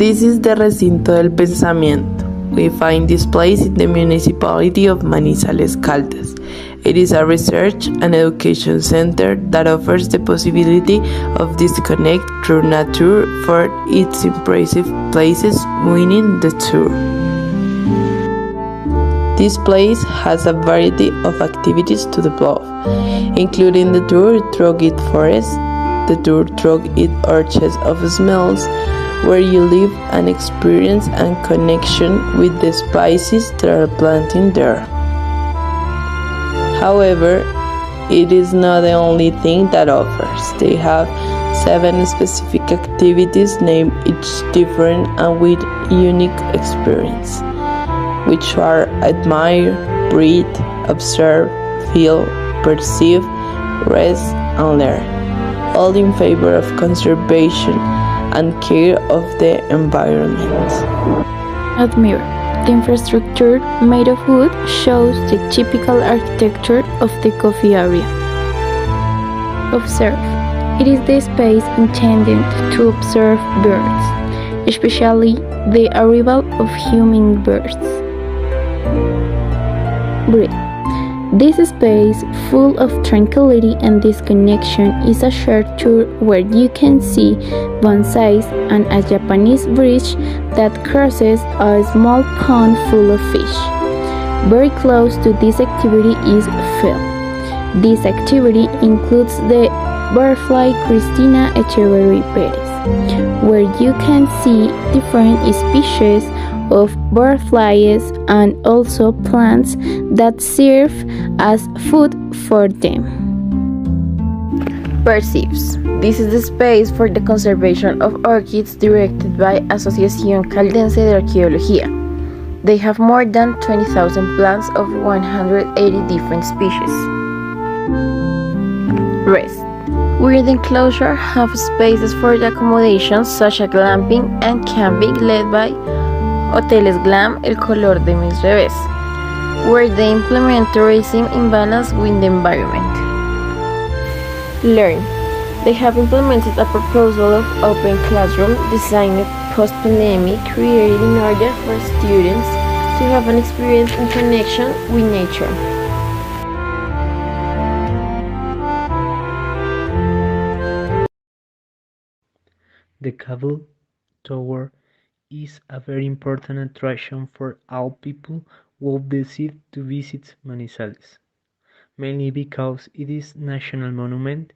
This is the Recinto del Pensamiento. We find this place in the municipality of Manizales Caldas. It is a research and education center that offers the possibility of disconnect through nature for its impressive places winning the tour. This place has a variety of activities to develop, including the tour through its forest, the tour through its orchards of smells, where you live an experience and connection with the species that are planted there. However, it is not the only thing that offers. They have 7 specific activities named each different and with unique experience, which are admire, breathe, observe, feel, perceive, rest, and learn, all in favor of conservation and care of the environment. Admire. The infrastructure made of wood shows the typical architecture of the coffee area. Observe. It is the space intended to observe birds, especially the arrival of hummingbirds. Breathe. This space, full of tranquility and disconnection, is a shared tour where you can see bonsais and a Japanese bridge that crosses a small pond full of fish. Very close to this activity is Phil. This activity includes the butterfly Christina Echeverry Perez, where you can see different species of butterflies and also plants that serve as food for them. Perceives. This is the space for the conservation of orchids directed by Asociación Caldense de Arqueología. They have more than 20,000 plants of 180 different species. Rest. Weird enclosure have spaces for the accommodations such as glamping and camping led by Hoteles Glam, El Color de Mis Revés, where they implement tourism in balance with the environment. Learn. They have implemented a proposal of open classroom designed post-pandemic, created in order for students to have an experience in connection with nature. The Cable Tower is a very important attraction for all people who decide to visit Manizales, mainly because it is national monument,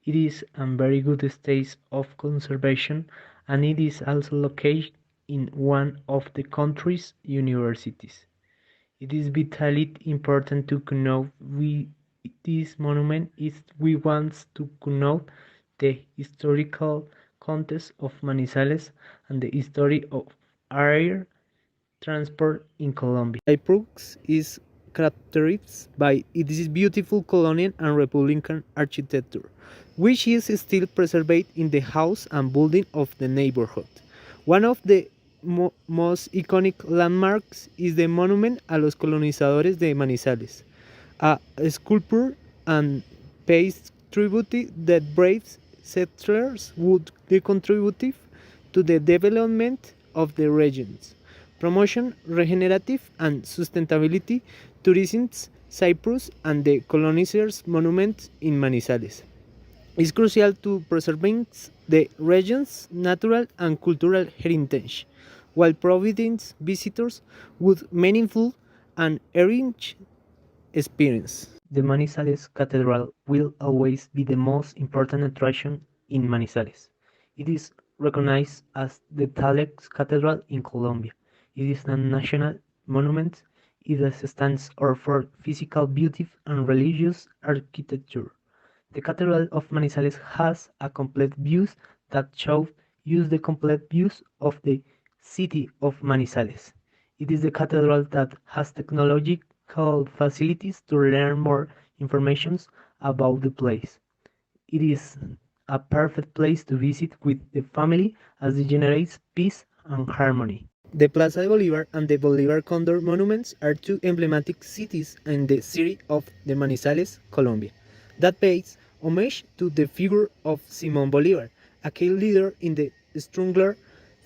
it is in very good state of conservation, and it is also located in one of the country's universities. It is vitally important to know this monument is we want to know the historical context of Manizales and the history of air transport in Colombia. Cyprus is characterized by its beautiful colonial and republican architecture, which is still preserved in the house and building of the neighborhood. One of the most iconic landmarks is the monument a los colonizadores de Manizales, a sculpture and paste tribute that brave settlers would contribute to the development of the regions, promotion regenerative and sustainability tourism. Cyprus and the colonizers' monument in Manizales is crucial to preserving the region's natural and cultural heritage, while providing visitors with meaningful and enriched experience. The Manizales Cathedral will always be the most important attraction in Manizales. It is recognized as the tallest cathedral in Colombia. It is a national monument. It stands for physical beauty and religious architecture. The Cathedral of Manizales has a complete views that shows use the complete views of the city of Manizales. It is the cathedral that has technological facilities to learn more information about the place. It is a perfect place to visit with the family as it generates peace and harmony. The Plaza de Bolívar and the Bolívar Condor monuments are two emblematic cities in the city of the Manizales, Colombia, that pays homage to the figure of Simón Bolívar, a key leader in the struggle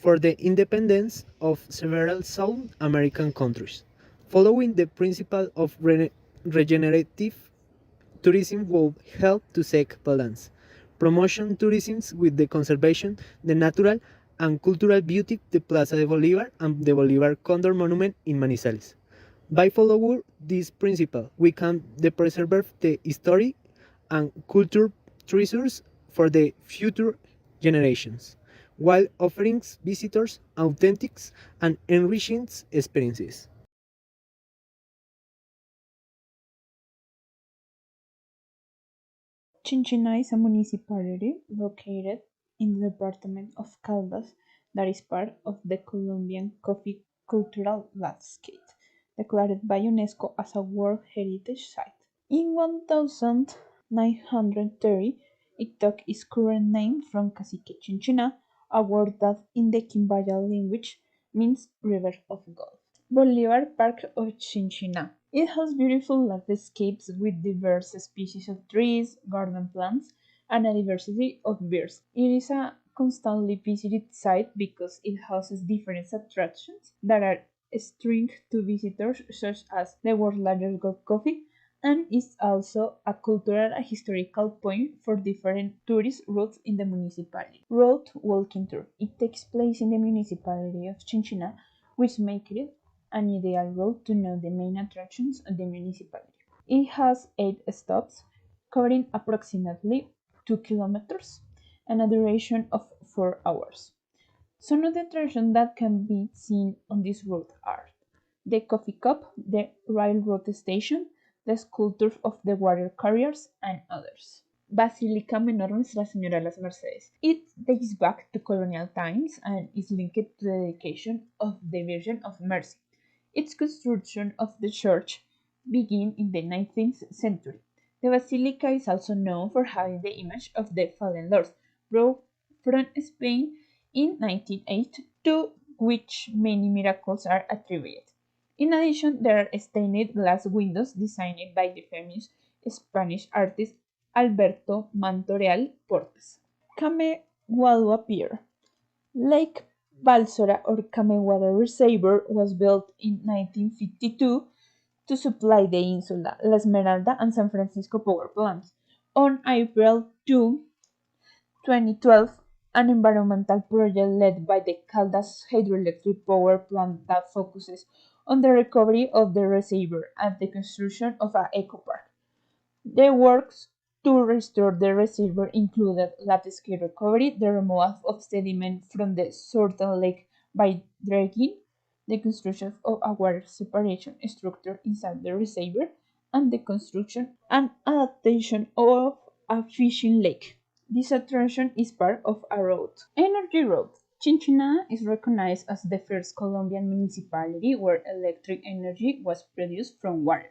for the independence of several South American countries. Following the principle of regenerative tourism will help to seek balance. Promotion tourism with the conservation, the natural and cultural beauty, the Plaza de Bolívar and the Bolívar Condor Monument in Manizales. By following this principle, we can preserve the history and culture treasures for the future generations, while offering visitors authentic and enriching experiences. Chinchina is a municipality located in the department of Caldas that is part of the Colombian coffee cultural landscape, declared by UNESCO as a World Heritage Site. In 1930, it took its current name from Cacique Chinchina, a word that in the Quimbaya language means river of gold. Bolivar Park of Chinchina. It has beautiful landscapes with diverse species of trees, garden plants, and a diversity of birds. It is a constantly visited site because it houses different attractions that are string to visitors, such as the world's largest gold coffee, and is also a cultural and historical point for different tourist routes in the municipality. Road walking tour. It takes place in the municipality of Chinchina, which makes it an ideal route to know the main attractions of the municipality. It has 8 stops, covering approximately 2 kilometers and a duration of 4 hours. Some of the attractions that can be seen on this route are the coffee cup, the railroad station, the sculptures of the water carriers, and others. Basilica Menor Nuestra Señora de las Mercedes. It dates back to colonial times and is linked to the dedication of the Virgin of Mercy. Its construction of the church began in the 19th century. The basilica is also known for having the image of the fallen Lord, brought from Spain in 1908, to which many miracles are attributed. In addition, there are stained glass windows designed by the famous Spanish artist Alberto Mantoreal Portes. Cameguadua Pier. Lake Balsora or Camewater Reservoir was built in 1952 to supply the Insula, La Esmeralda, and San Francisco power plants. On April 2, 2012, an environmental project led by the Caldas hydroelectric power plant that focuses on the recovery of the reservoir and the construction of an eco park. The works to restore the reservoir included large-scale recovery, the removal of sediment from the southern lake by dredging, the construction of a water separation structure inside the reservoir, and the construction and adaptation of a fishing lake. This attraction is part of a road. Energy Road. Chinchina is recognized as the first Colombian municipality where electric energy was produced from water,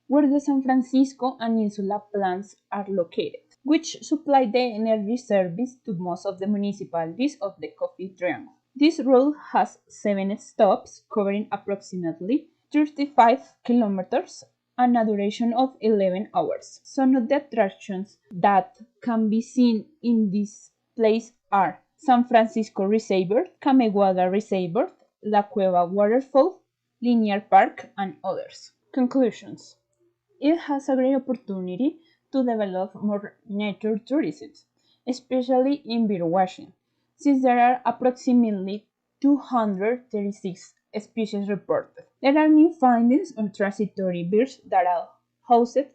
where the San Francisco and Insula plants are located, which supply the energy service to most of the municipalities of the Coffee Triangle. This route has 7 stops, covering approximately 35 kilometers and a duration of 11 hours. Some of the attractions that can be seen in this place are San Francisco Reservoir, Cameguada Reservoir, La Cueva Waterfall, Linear Park, and others. Conclusions. It has a great opportunity to develop more nature tourism, especially in bird watching, since there are approximately 236 species reported. There are new findings on transitory birds that are housed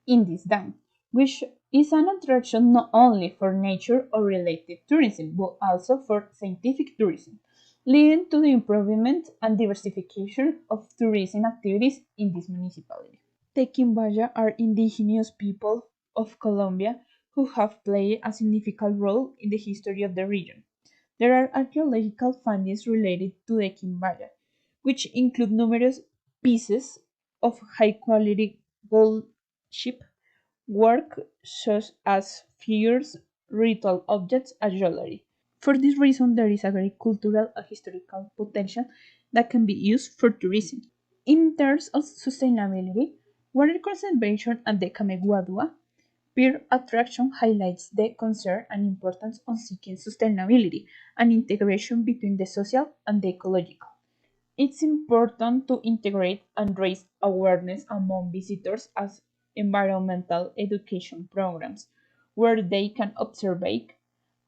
in this dam, which is an attraction not only for nature or related tourism, but also for scientific tourism, leading to the improvement and diversification of tourism activities in this municipality. The Quimbaya are indigenous people of Colombia who have played a significant role in the history of the region. There are archaeological findings related to the Quimbaya, which include numerous pieces of high-quality gold ship work such as figures, ritual objects, and jewelry. For this reason, there is a great cultural and historical potential that can be used for tourism. In terms of sustainability, water conservation at the Cameguadua Peer attraction highlights the concern and importance on seeking sustainability and integration between the social and the ecological. It's important to integrate and raise awareness among visitors as environmental education programs where they can observe,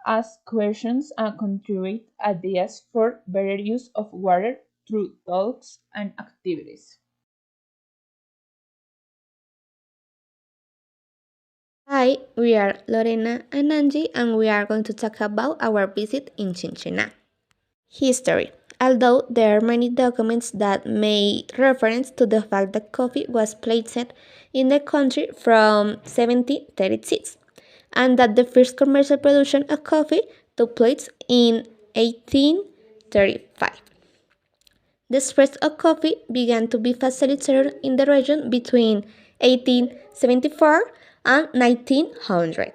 ask questions, and contribute ideas for better use of water through talks and activities. Hi, we are Lorena and Angie, and we are going to talk about our visit in Chinchina. History. Although there are many documents that make reference to the fact that coffee was placed in the country from 1736 and that the first commercial production of coffee took place in 1835. The spread of coffee began to be facilitated in the region between 1874 and 1900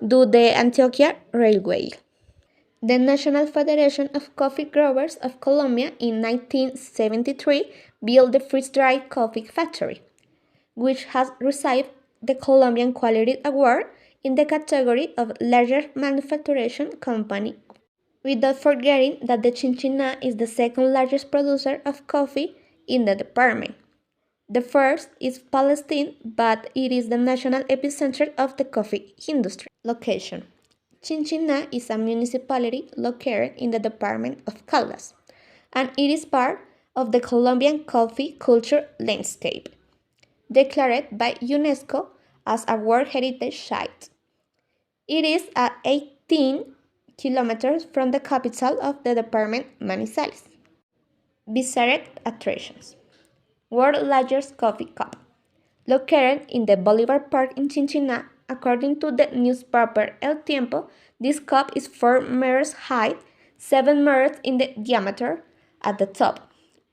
due to the Antioquia Railway. The National Federation of Coffee Growers of Colombia in 1973 built the first dry coffee factory, which has received the Colombian Quality Award in the category of largest manufacturing company. Without forgetting that the Chinchina is the second largest producer of coffee in the department. The first is Palestine, but it is the national epicenter of the coffee industry. Location. Chinchina is a municipality located in the department of Caldas, and it is part of the Colombian coffee culture landscape, declared by UNESCO as a World Heritage Site. It is at 18 kilometers from the capital of the department, Manizales. Visited attractions. World largest coffee cup. Located in the Bolivar Park in Chinchina, according to the newspaper El Tiempo, this cup is 4 meters high, 7 meters in the diameter at the top,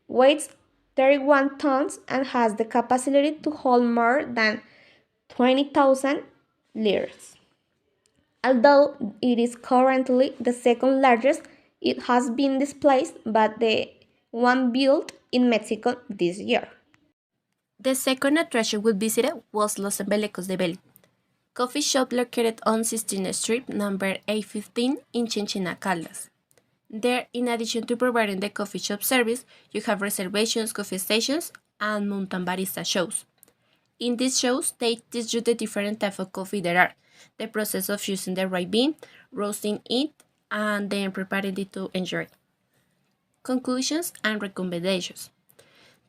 weighs 31 tons, and has the capacity to hold more than 20,000 liters. Although it is currently the second largest, it has been displaced by the one built in Mexico this year. The second attraction we visited was Los Embelecos de Beli, coffee shop located on 16th Street, number 815 in Chinchina, Caldas. There, in addition to providing the coffee shop service, you have reservations, coffee stations, and mountain barista shows. In these shows, they teach you the different types of coffee there are, the process of choosing the right bean, roasting it, and then preparing it to enjoy. Conclusions and recommendations.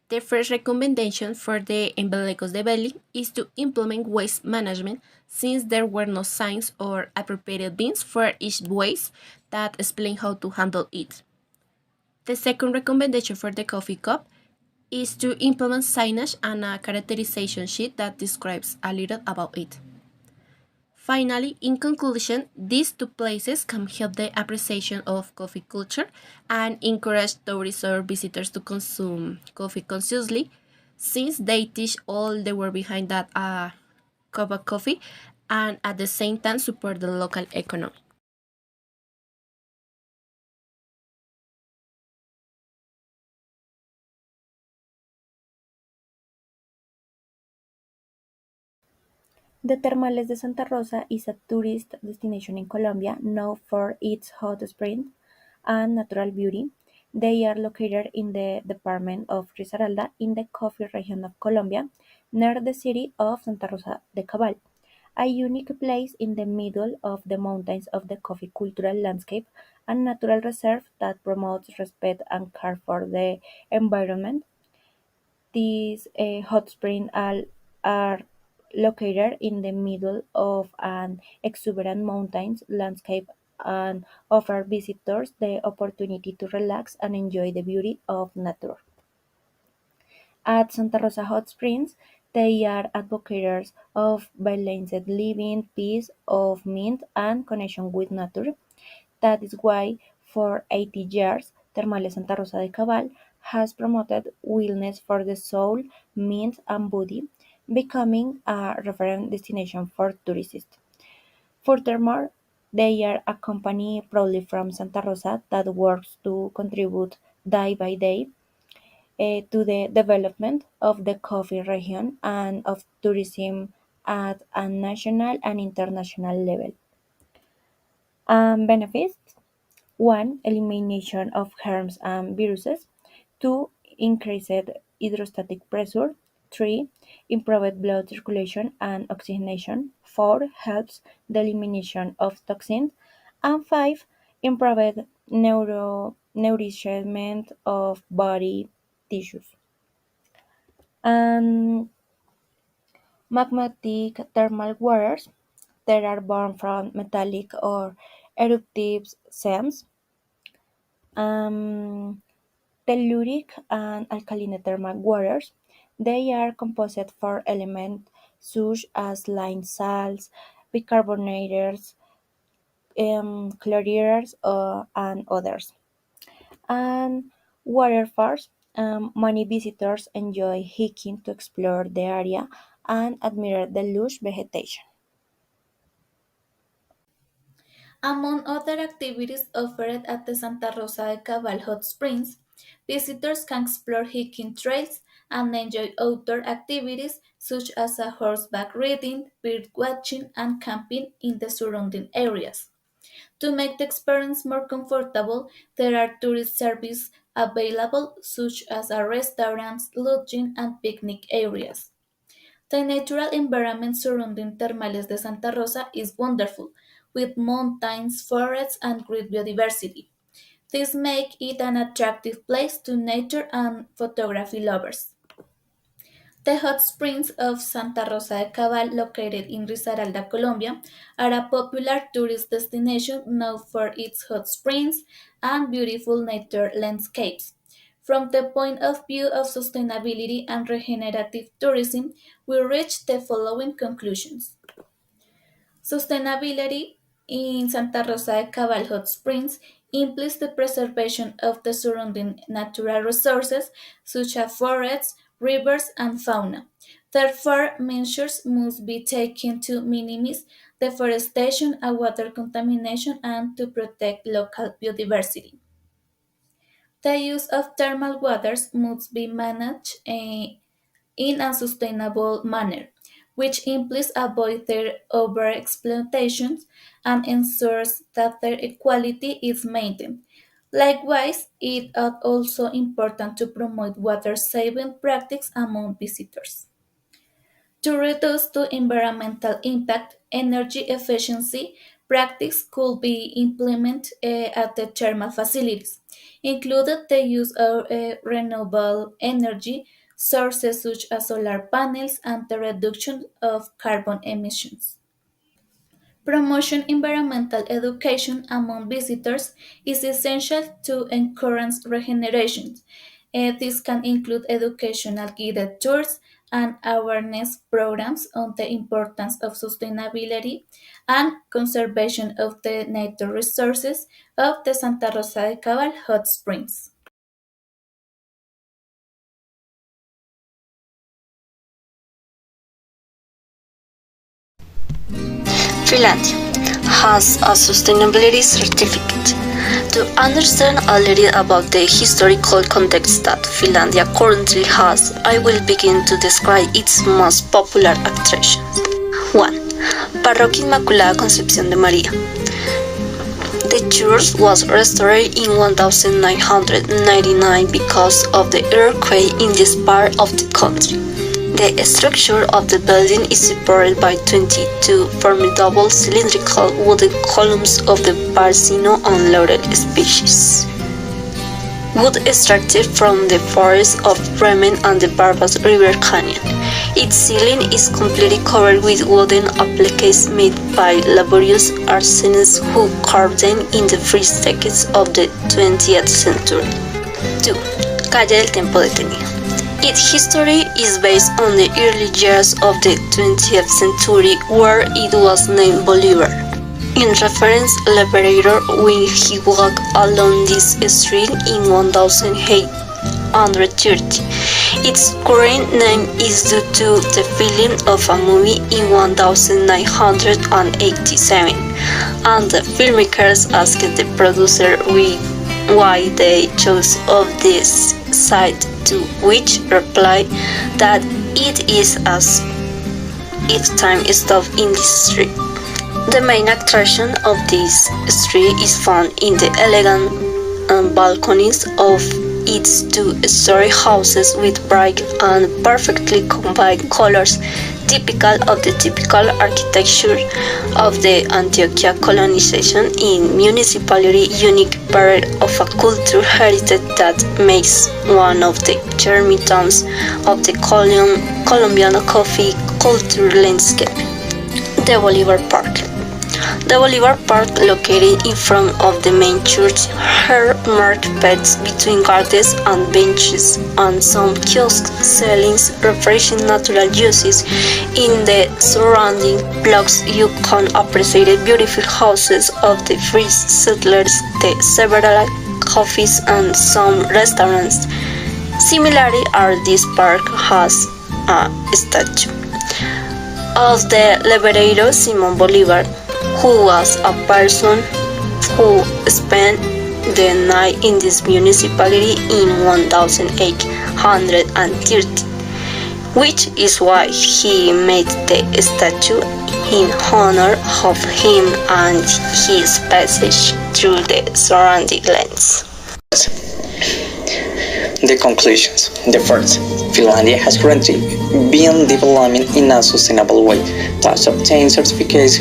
The first recommendation for the Embelecos de Belly is to implement waste management since there were no signs or appropriate bins for each waste that explain how to handle it. The second recommendation for the coffee cup is to implement signage and a characterization sheet that describes a little about it. Finally, in conclusion, these two places can help the appreciation of coffee culture and encourage tourists or visitors to consume coffee consciously, since they teach all the work behind that cup of coffee and at the same time support the local economy. The Termales de Santa Rosa is a tourist destination in Colombia known for its hot springs and natural beauty. They are located in the department of Risaralda in the coffee region of Colombia, near the city of Santa Rosa de Cabal, a unique place in the middle of the mountains of the coffee cultural landscape and natural reserve that promotes respect and care for the environment. These hot springs are located in the middle of an exuberant mountains landscape and offer visitors the opportunity to relax and enjoy the beauty of nature. At Santa Rosa Hot Springs, they are advocates of balanced living, peace of mind, and connection with nature. That is why, for 80 years, Termales Santa Rosa de Cabal has promoted wellness for the soul, mind, and body, becoming a reference destination for tourists. Furthermore, they are a company proudly from Santa Rosa that works to contribute day by day to the development of the coffee region and of tourism at a national and international level. Benefits: 1. Elimination of germs and viruses. 2. Increased hydrostatic pressure. 3. Improved blood circulation and oxygenation. 4. Helps the elimination of toxins. And 5. Improved nourishment of body tissues. And magmatic thermal waters that are born from metallic or eruptive seams. Um, Telluric and alkaline thermal waters. They are composed for elements such as lime salts, bicarbonators, chlorures, and others. And waterfalls. Many visitors enjoy hiking to explore the area and admire the lush vegetation. Among other activities offered at the Santa Rosa de Cabal Hot Springs, visitors can explore hiking trails and enjoy outdoor activities such as a horseback riding, bird watching, and camping in the surrounding areas. To make the experience more comfortable, there are tourist services available such as restaurants, lodging, and picnic areas. The natural environment surrounding Termales de Santa Rosa is wonderful, with mountains, forests, and great biodiversity. This makes it an attractive place to nature and photography lovers. The hot springs of Santa Rosa de Cabal, located in Risaralda, Colombia, are a popular tourist destination known for its hot springs and beautiful nature landscapes. From the point of view of sustainability and regenerative tourism, we reach the following conclusions. Sustainability in Santa Rosa de Cabal Hot Springs implies the preservation of the surrounding natural resources such as forests, rivers, and fauna. Therefore, measures must be taken to minimize deforestation and water contamination and to protect local biodiversity. The use of thermal waters must be managed in a sustainable manner, which implies avoid their overexploitation and ensures that their quality is maintained. Likewise, it is also important to promote water-saving practices among visitors. To reduce the environmental impact, energy efficiency practices could be implemented at the thermal facilities, including the use of renewable energy sources such as solar panels and the reduction of carbon emissions. Promotion environmental education among visitors is essential to encourage regeneration. This can include educational guided tours and awareness programs on the importance of sustainability and conservation of the natural resources of the Santa Rosa de Cabal hot springs. Finland has a sustainability certificate. To understand a little about the historical context that Finlandia currently has, I will begin to describe its most popular attractions. 1. Parroquia Inmaculada Concepción de María. The church was restored in 1999 because of the earthquake in this part of the country. The structure of the building is supported by 22 formidable cylindrical wooden columns of the Barcino and Laurel species. Wood extracted from the forests of Bremen and the Barbas River Canyon. Its ceiling is completely covered with wooden appliques made by laborious artisans who carved them in the first decades of the 20th century. 2. Calle del Tiempo Detenido. Its history is based on the early years of the 20th century, where it was named Bolivar, in reference to Liberator when he walked along this street in 1830. Its current name is due to the filming of a movie in 1987, and the filmmakers asked the producer why they chose of this site, to which replied that it is as if time stops in this street. The main attraction of this street is found in the elegant balconies of its two-story houses with bright and perfectly combined colors, typical of the typical architecture of the Antioquia colonization in municipality, unique part of a cultural heritage that makes one of the germitones of the Colombian coffee culture landscape. The Bolivar Park. The Bolivar Park, located in front of the main church, here marked paths between gardens and benches and some kiosks selling refreshing natural juices. In the surrounding blocks you can appreciate beautiful houses of the first settlers, the several cafes and some restaurants. Similarly, this park has a statue of the Liberator Simon Bolivar, who was a person who spent the night in this municipality in 1830, which is why he made the statue in honor of him and his passage through the surrounding lands. The conclusions. The first, Finlandia has currently been developing in a sustainable way, thus obtained certificates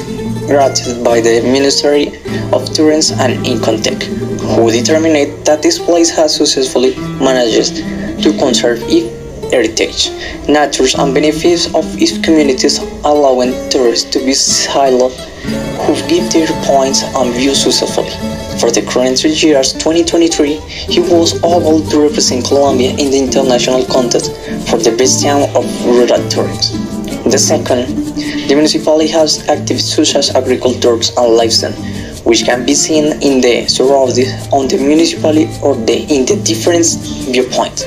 granted by the Ministry of Tourism and Income Tax, who determined that this place has successfully managed to conserve its heritage, nature and benefits of its communities, allowing tourists to visit islands who give their points and views successfully. For the current 3 years, 2023, he was able to represent Colombia in the international contest for the best town of rural tourism. The second, the municipality has activities such as agriculture and livestock, which can be seen in the surroundings on the municipality or in the different viewpoints.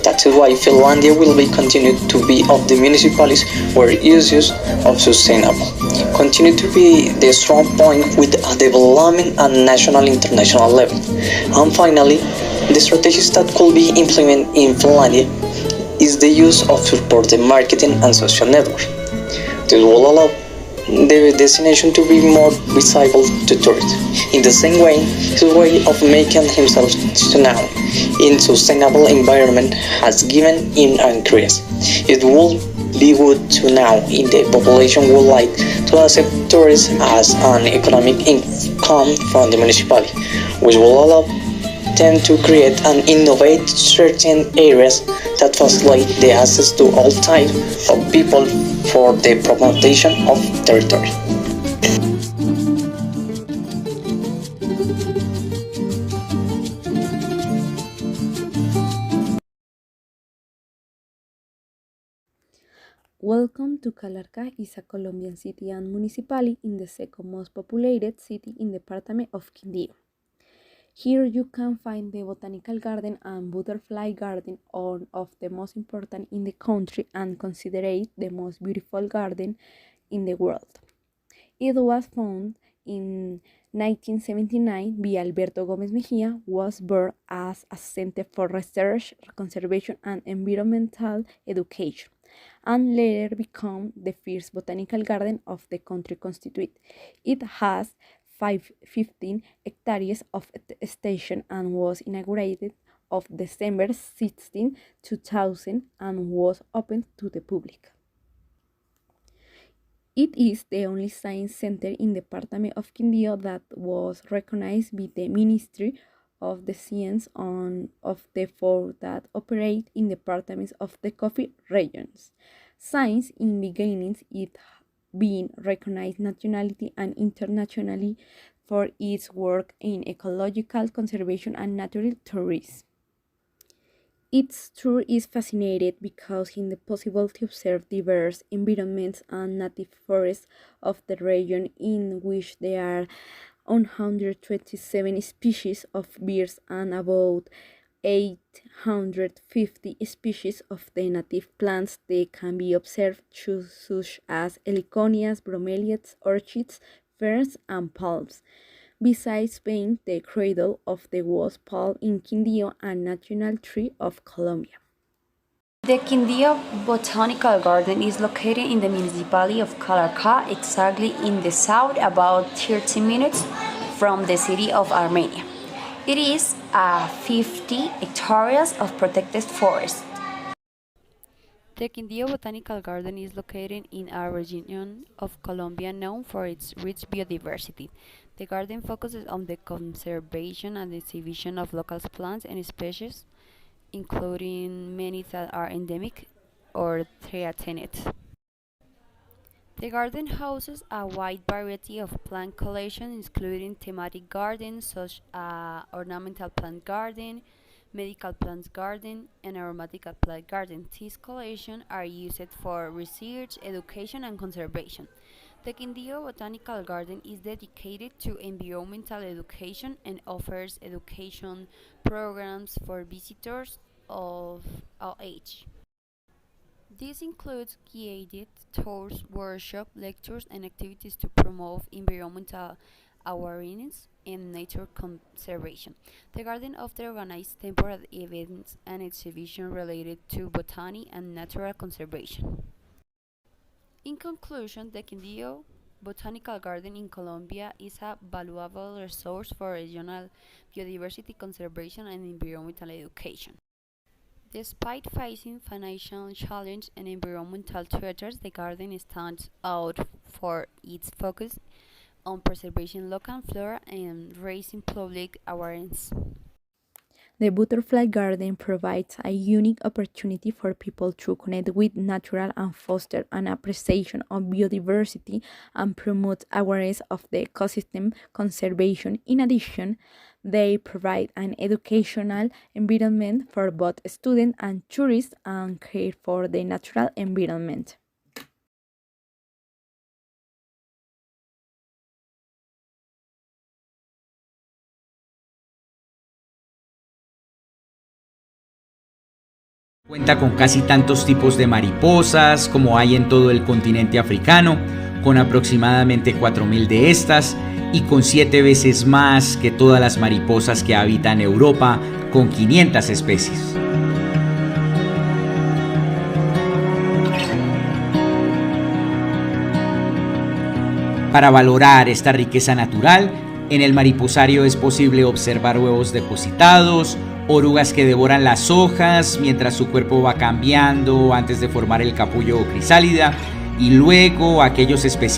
That is why Finlandia will be continued to be of the municipalities where uses of sustainable continue to be the strong point with a development at national international level. And finally, the strategies that could be implemented in Finlandia is the use of supported marketing and social networks. This will allow the destination to be more visible to tourists. In the same way, his way of making himself known in sustainable environment has given him an increase. It will be good to know in the population would like to accept tourists as an economic income from the municipality, which will allow them to create and innovate certain areas that facilitate the access to all types of people for the promotion of territory. Welcome to Calarcá is a Colombian city and municipality in the second most populated city in the department of Quindío. Here you can find the botanical garden and butterfly garden, one of the most important in the country and considered the most beautiful garden in the world. It was founded in 1979 by Alberto Gómez Mejía, was born as a center for research, conservation and environmental education, and later became the first botanical garden of the country constituted. It has 15 hectares of extension and was inaugurated on December 16, 2000 and was open to the public. It is the only science center in the department of Quindío that was recognized by the Ministry of the Science of the four that operate in departments of the coffee regions. Science in beginnings it been recognized nationally and internationally for its work in ecological conservation and natural tourism. Its tour is fascinating because it is possible to observe diverse environments and native forests of the region, in which there are 127 species of birds and about 850 species of the native plants that can be observed, such as heliconias, bromeliads, orchids, ferns, and palms. Besides being the cradle of the West Palm in Quindío, a national tree of Colombia. The Quindío Botanical Garden is located in the municipality of Calarcá, exactly in the south, about 30 minutes from the city of Armenia. It is 50 hectares of protected forest. The Quindío Botanical Garden is located in a region of Colombia known for its rich biodiversity. The garden focuses on the conservation and exhibition of local plants and species, including many that are endemic or threatened. The garden houses a wide variety of plant collections, including thematic gardens such as ornamental plant garden, medical plants garden, and aromatic plant garden. These collections are used for research, education, and conservation. The Quindío Botanical Garden is dedicated to environmental education and offers education programs for visitors of all age. This includes guided tours, workshops, lectures, and activities to promote environmental awareness and nature conservation. The garden often organizes temporary events and exhibitions related to botany and natural conservation. In conclusion, the Quindío Botanical Garden in Colombia is a valuable resource for regional biodiversity conservation and environmental education. Despite facing financial challenges and environmental threats, the garden stands out for its focus on preserving local flora and raising public awareness. The Butterfly Garden provides a unique opportunity for people to connect with nature and foster an appreciation of biodiversity and promote awareness of the ecosystem conservation. In addition, they provide an educational environment for both students and tourists and care for the natural environment. Cuenta con casi tantos tipos de mariposas como hay en todo el continente africano, con aproximadamente 4.000 de estas y con 7 veces más que todas las mariposas que habitan Europa, con 500 especies. Para valorar esta riqueza natural, en el mariposario es posible observar huevos depositados, orugas que devoran las hojas mientras su cuerpo va cambiando antes de formar el capullo o crisálida, y luego aquellos especímenes